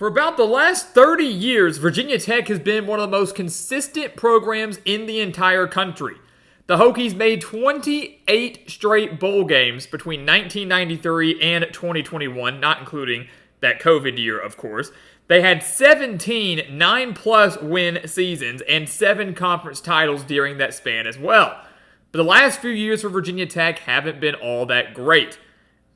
For about the last 30 years, Virginia Tech has been one of the most consistent programs in the entire country. The Hokies made 28 straight bowl games between 1993 and 2021, not including that COVID year, of course. They had 17 9-plus win seasons and 7 conference titles during that span as well. But the last few years for Virginia Tech haven't been all that great.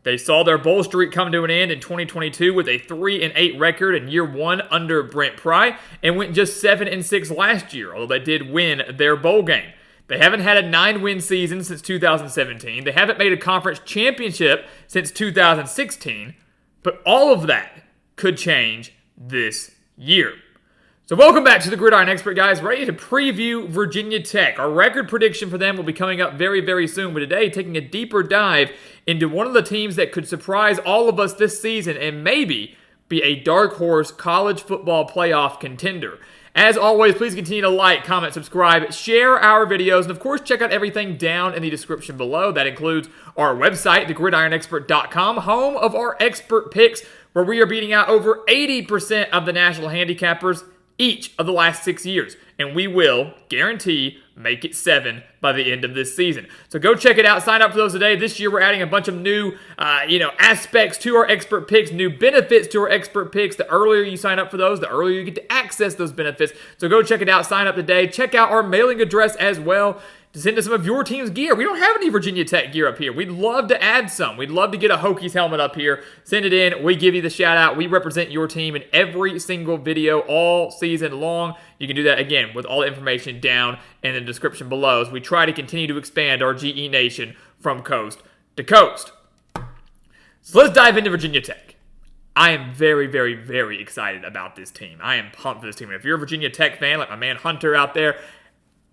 They saw their bowl streak come to an end in 2022 with a 3-8 record in year one under Brent Pry and went just 7-6 last year, although they did win their bowl game. They haven't had a 9-win season since 2017. They haven't made a conference championship since 2016. But all of that could change this year. So welcome back to the Gridiron Expert, guys. Ready to preview Virginia Tech. Our record prediction for them will be coming up very, very soon. But today, taking a deeper dive into one of the teams that could surprise all of us this season and maybe be a dark horse college football playoff contender. As always, please continue to like, comment, subscribe, share our videos, and of course, check out everything down in the description below. That includes our website, thegridironexpert.com, home of our expert picks, where we are beating out over 80% of the national handicappers each of the last 6 years. And we will, guarantee, make it 7 by the end of this season. So go check it out. Sign up for those today. This year we're adding a bunch of new aspects to our expert picks, new benefits to our expert picks. The earlier you sign up for those, the earlier you get to access those benefits. So go check it out. Sign up today. Check out our mailing address as well to send us some of your team's gear. We don't have any Virginia Tech gear up here. We'd love to add some. We'd love to get a Hokies helmet up here. Send it in. We give you the shout out. We represent your team in every single video all season long. You can do that, again, with all the information down in the description below as we try to continue to expand our GE Nation from coast to coast. So let's dive into Virginia Tech. I am very, very, very excited about this team. I am pumped for this team. And if you're a Virginia Tech fan, like my man Hunter out there,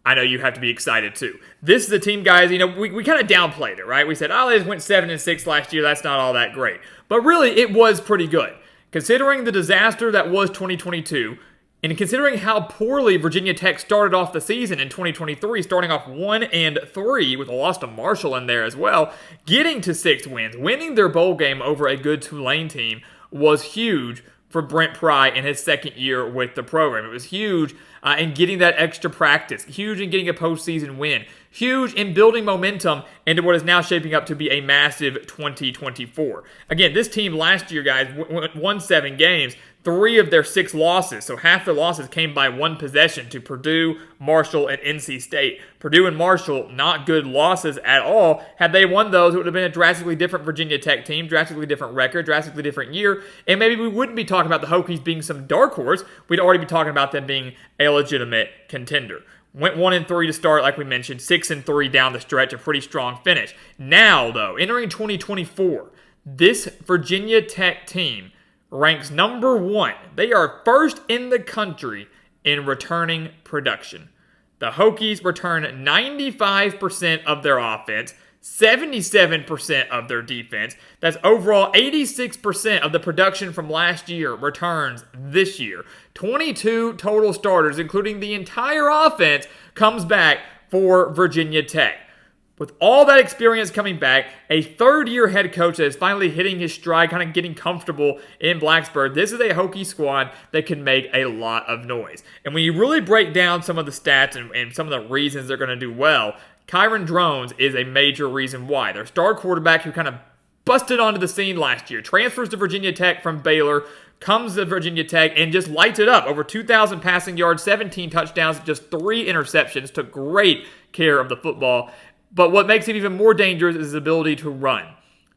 I know you have to be excited too. This is a team, guys, we kind of downplayed it, right? We said, they just went 7-6 last year. That's not all that great. But really, it was pretty good. Considering the disaster that was 2022, and considering how poorly Virginia Tech started off the season in 2023, starting off 1-3 with a loss to Marshall in there as well, getting to 6 wins, winning their bowl game over a good Tulane team was huge for Brent Pry in his second year with the program. It was huge in getting that extra practice, huge in getting a postseason win, huge in building momentum into what is now shaping up to be a massive 2024. Again, this team last year, guys, won 7 games. 3 of their 6 losses, so half their losses came by 1 possession to Purdue, Marshall, and NC State. Purdue and Marshall, not good losses at all. Had they won those, it would have been a drastically different Virginia Tech team, drastically different record, drastically different year, and maybe we wouldn't be talking about the Hokies being some dark horse. We'd already be talking about them being a legitimate contender. Went 1-3 to start, like we mentioned, 6-3 down the stretch, a pretty strong finish. Now, though, entering 2024, this Virginia Tech team ranks number 1. They are first in the country in returning production. The Hokies return 95% of their offense, 77% of their defense. That's overall 86% of the production from last year returns this year. 22 total starters, including the entire offense, comes back for Virginia Tech. With all that experience coming back, a third-year head coach that is finally hitting his stride, kind of getting comfortable in Blacksburg, this is a Hokie squad that can make a lot of noise. And when you really break down some of the stats and some of the reasons they're going to do well, Kyron Drones is a major reason why. Their star quarterback who kind of busted onto the scene last year, transfers to Virginia Tech from Baylor, comes to Virginia Tech and just lights it up. Over 2,000 passing yards, 17 touchdowns, just 3 interceptions, took great care of the football. But what makes him even more dangerous is his ability to run.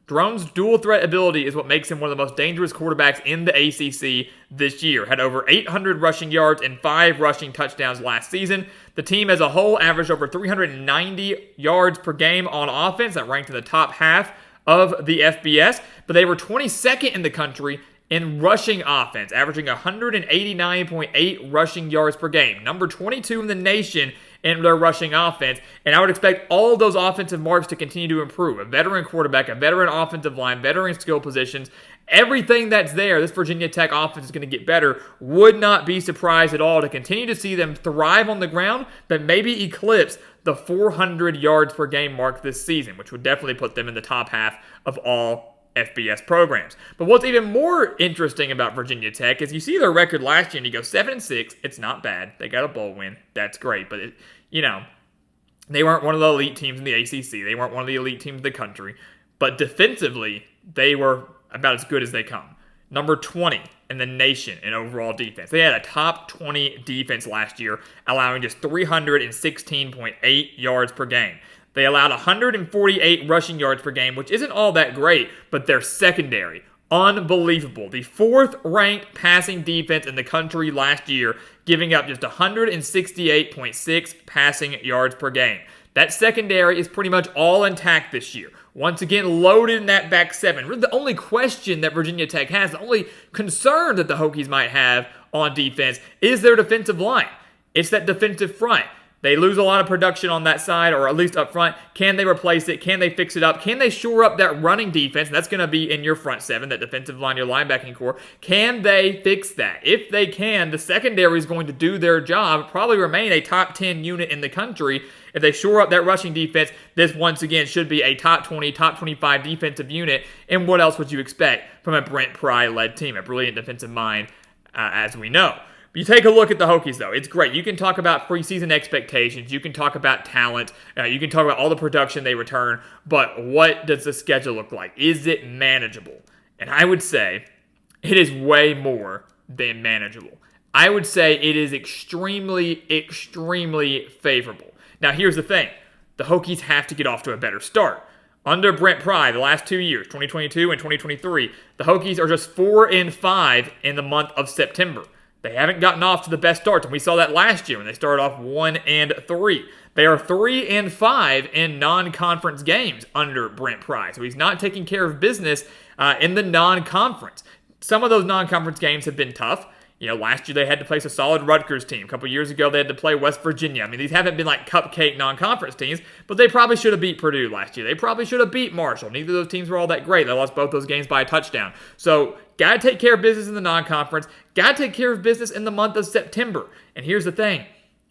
Drone's dual threat ability is what makes him one of the most dangerous quarterbacks in the ACC this year. Had over 800 rushing yards and 5 rushing touchdowns last season. The team as a whole averaged over 390 yards per game on offense. That ranked in the top half of the FBS. But they were 22nd in the country in rushing offense, averaging 189.8 rushing yards per game. Number 22 in the nation in their rushing offense, and I would expect all of those offensive marks to continue to improve. A veteran quarterback, a veteran offensive line, veteran skill positions, everything that's there, this Virginia Tech offense is going to get better. Would not be surprised at all to continue to see them thrive on the ground, but maybe eclipse the 400 yards per game mark this season, which would definitely put them in the top half of all FBS programs. But what's even more interesting about Virginia Tech is you see their record last year and you go 7-6. It's not bad. They got a bowl win. That's great. But, they weren't one of the elite teams in the ACC. They weren't one of the elite teams in the country. But defensively, they were about as good as they come. Number 20 in the nation in overall defense. They had a top 20 defense last year, allowing just 316.8 yards per game. They allowed 148 rushing yards per game, which isn't all that great, but their secondary, unbelievable. The 4th-ranked passing defense in the country last year, giving up just 168.6 passing yards per game. That secondary is pretty much all intact this year. Once again, loaded in that back seven. Really, the only question that Virginia Tech has, the only concern that the Hokies might have on defense is their defensive line. It's that defensive front. They lose a lot of production on that side, or at least up front. Can they replace it? Can they fix it up? Can they shore up that running defense? And that's going to be in your front seven, that defensive line, your linebacking core. Can they fix that? If they can, the secondary is going to do their job, probably remain a top 10 unit in the country. If they shore up that rushing defense, this once again should be a top 20, top 25 defensive unit. And what else would you expect from a Brent Pry-led team, a brilliant defensive mind, as we know? You take a look at the Hokies, though. It's great. You can talk about preseason expectations. You can talk about talent. You can talk about all the production they return. But what does the schedule look like? Is it manageable? And I would say it is way more than manageable. I would say it is extremely, extremely favorable. Now, here's the thing. The Hokies have to get off to a better start. Under Brent Pry, the last 2 years, 2022 and 2023, the Hokies are just 4-5 in the month of September. They haven't gotten off to the best starts, and we saw that last year when they started off 1-3. They are 3-5 in non-conference games under Brent Pry, so he's not taking care of business in the non-conference. Some of those non-conference games have been tough. Last year they had to face a solid Rutgers team. A couple years ago they had to play West Virginia. I mean, these haven't been like cupcake non-conference teams, but they probably should have beat Purdue last year. They probably should have beat Marshall. Neither of those teams were all that great. They lost both those games by a touchdown. So, got to take care of business in the non-conference. Got to take care of business in the month of September. And here's the thing.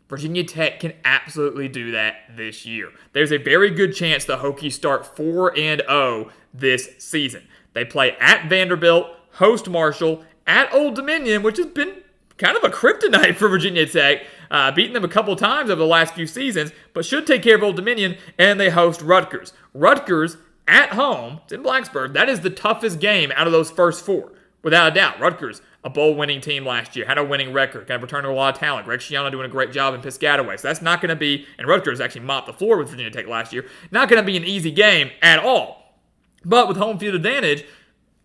Virginia Tech can absolutely do that this year. There's a very good chance the Hokies start 4-0 this season. They play at Vanderbilt, host Marshall, at Old Dominion, which has been kind of a kryptonite for Virginia Tech, beating them a couple times over the last few seasons, but should take care of Old Dominion, and they host Rutgers. Rutgers at home, it's in Blacksburg, that is the toughest game out of those first four, without a doubt. Rutgers, a bowl-winning team last year, had a winning record, kind of returned a lot of talent. Greg Schiano doing a great job in Piscataway, so that's not going to be, and Rutgers actually mopped the floor with Virginia Tech last year, not going to be an easy game at all. But with home field advantage,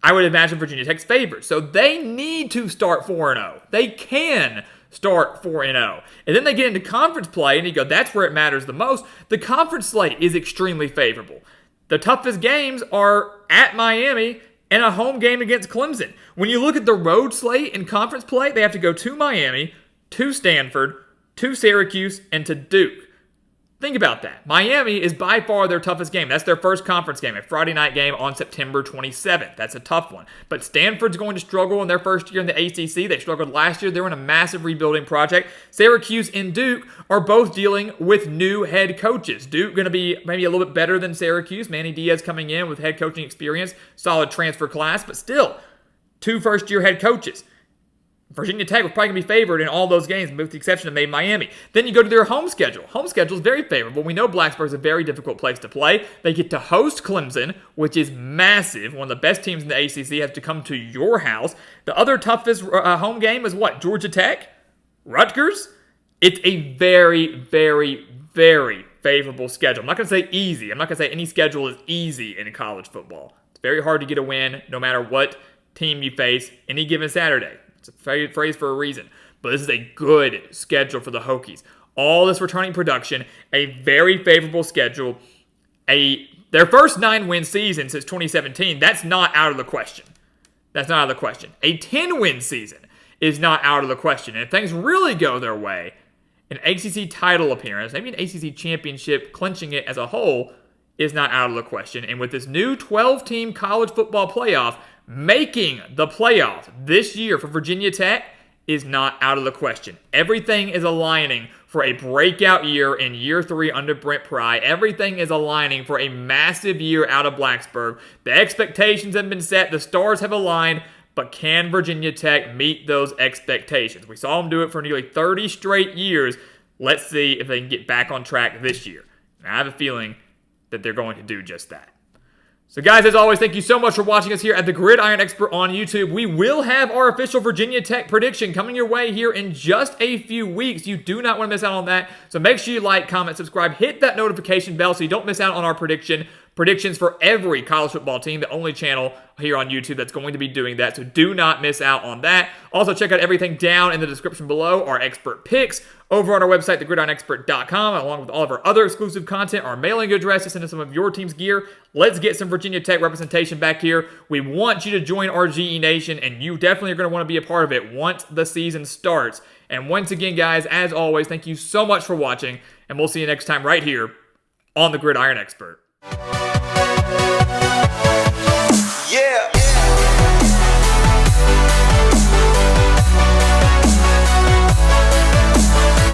I would imagine Virginia Tech's favored. So they need to start 4-0. They can start 4-0. And then they get into conference play, and you go, that's where it matters the most. The conference slate is extremely favorable. The toughest games are at Miami and a home game against Clemson. When you look at the road slate in conference play, they have to go to Miami, to Stanford, to Syracuse, and to Duke. Think about that. Miami is by far their toughest game. That's their first conference game, a Friday night game on September 27th. That's a tough one. But Stanford's going to struggle in their first year in the ACC. They struggled last year. They're in a massive rebuilding project. Syracuse and Duke are both dealing with new head coaches. Duke going to be maybe a little bit better than Syracuse. Manny Diaz coming in with head coaching experience, solid transfer class, but still, two first-year head coaches. Virginia Tech was probably going to be favored in all those games, with the exception of maybe Miami. Then you go to their home schedule. Home schedule is very favorable. We know Blacksburg is a very difficult place to play. They get to host Clemson, which is massive. One of the best teams in the ACC has to come to your house. The other toughest home game is what? Georgia Tech? Rutgers? It's a very, very, very favorable schedule. I'm not going to say easy. I'm not going to say any schedule is easy in college football. It's very hard to get a win no matter what team you face any given Saturday. It's a phrase for a reason. But this is a good schedule for the Hokies. All this returning production, a very favorable schedule. Their first 9-win season since 2017, that's not out of the question. That's not out of the question. A 10-win season is not out of the question. And if things really go their way, an ACC title appearance, maybe an ACC championship, clinching it as a whole, is not out of the question. And with this new 12-team college football playoff, making the playoff this year for Virginia Tech is not out of the question. Everything is aligning for a breakout year in year 3 under Brent Pry. Everything is aligning for a massive year out of Blacksburg. The expectations have been set. The stars have aligned. But can Virginia Tech meet those expectations? We saw them do it for nearly 30 straight years. Let's see if they can get back on track this year. And I have a feeling that they're going to do just that. So guys, as always, thank you so much for watching us here at the Gridiron Expert on YouTube. We will have our official Virginia Tech prediction coming your way here in just a few weeks. You do not want to miss out on that. So make sure you like, comment, subscribe, hit that notification bell so you don't miss out on our predictions for every college football team, the only channel here on YouTube that's going to be doing that. So do not miss out on that. Also, check out everything down in the description below, our expert picks over on our website, thegridironexpert.com, along with all of our other exclusive content, our mailing address to send us some of your team's gear. Let's get some Virginia Tech representation back here. We want you to join our GE Nation, and you definitely are going to want to be a part of it once the season starts. And once again, guys, as always, thank you so much for watching, and we'll see you next time right here on the Gridiron Expert.